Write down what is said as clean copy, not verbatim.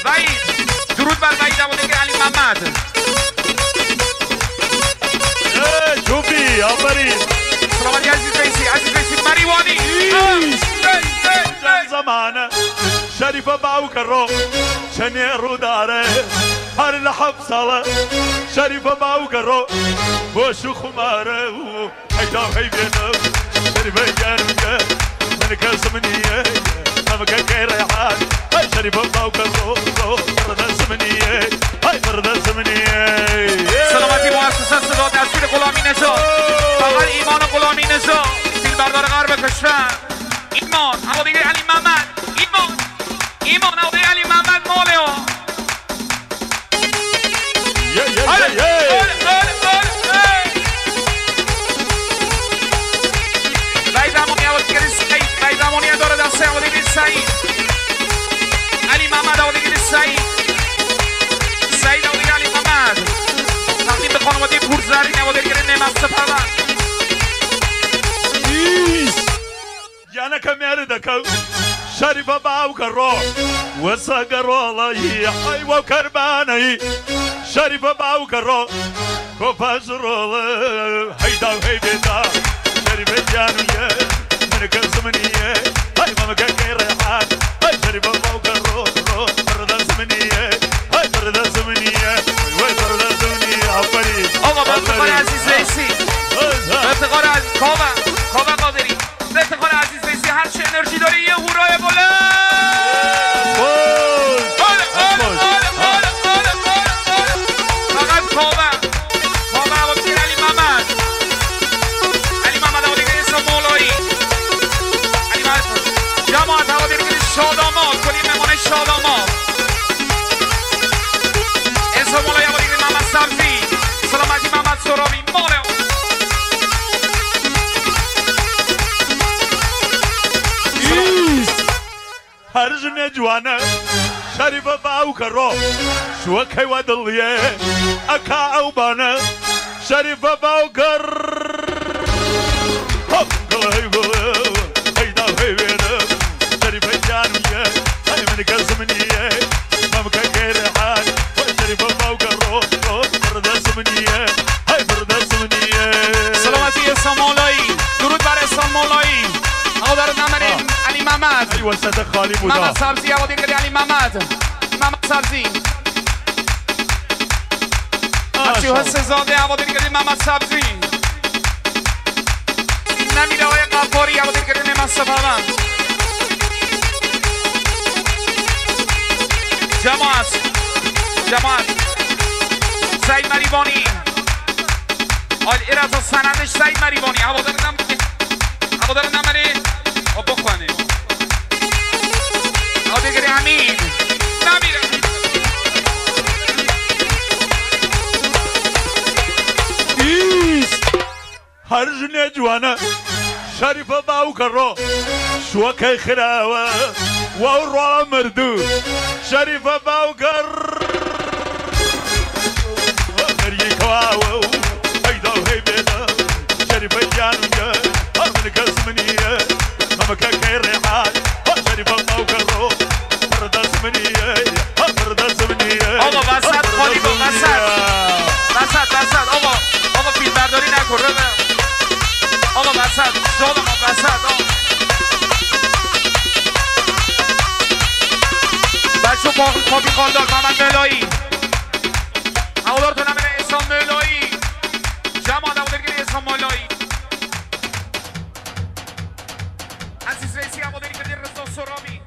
وحید درود بر وحید هواداری علی محمد. جوبی آفرین. سلامتی عزیز ریسی مریوانی. زمانه شریف باوکر رو چنه رو داره هر لحب ساله شریف باوکر رو بوشو خماره هیدا هیبینه شریف جانویه من کسمنیه هم كيريحان هاي شريف باوكر رو فرد زمنیه هاي فرد زمنیه. سلامتی مؤسسه صدا تصویر غلامی نژاد فقط ایمان غلامی نژاد فیلمبردار غرب کشور ایمان هواداری علی محمد ایمان هواداری علی محمد ماله ها وحید زمانی هواداری سعید وحید زمانی داره دسته هواداری سعید علی محمد هواداری سعید هواداری علی محمد تقدیم به خانواده پورزرین هواداری نعمت سپهبد. یعنی کمیاره دکو شریف باوکر رو وساقر والله حی و کربانی شریف باوکر رو کفاش رو هیدا و هیبیدا شریف جانویه من کسمنیه هی ماما كيريحان هی شریف باوکر رو فرد زمنیه هی فرد زمنیه وی فرد زمنیه آفرین. آقا با افتخار عزیز ریسی با افتخار کاوه قادری به افتخار عزیز ریسی هرچی انرژی داری یه هورای بلند فقط کاوه هواداری علی محمد هواداری اسلام مولایی علی محمد جماعت هواداری شادامات کلی مهمان شادامات اسلام مولایی هواداری محمد سبزی سلامتی محمد سرابی ماله هر جنه جوانه شریف باوکر رو شو کی ودلیه اکا او بانه شریف باوکر هپ گلای گلای هیدا هیبینه شریف جانویه هی من کسمنیه ماما كيريحان شریف باوکر رو فرد زمنیه هی فرد زمنیه. سلامتی اسلام مولایی درود بر اسلام مولایی هوادار نمرین علی محمد ای وسط خالی بودا محمد سبزی هواداری علی محمد سبزی هرچی حس زاده هواداری محمد سبزی نمیره های قفاری هواداری نعمت سپهبد. جماعت سعید مریوانی آل ایرز و سندش سعید مریوانی هوادار نمره بخوانه هواداری امین نمیره هر جنه جوانه شریف باوکر رو شو کی خراوه و رو مردو شریف باوکر مری کواو هیدا و هیبیدا شریف جانویه من کسمنیه ماما كيريحان شریف باوکر رو فرد زمنیه فرد زمنیه. آقا وسط خالی با وسط آقا فیلم برداری نکن آقا وسط شاد آقا وسط بچه پاپی خالدار محمد مولایی هوادار تو نمره اسلام مولایی جماعت هواداری اسلام مولایی عزیز ریسی هواداری رضا سرامی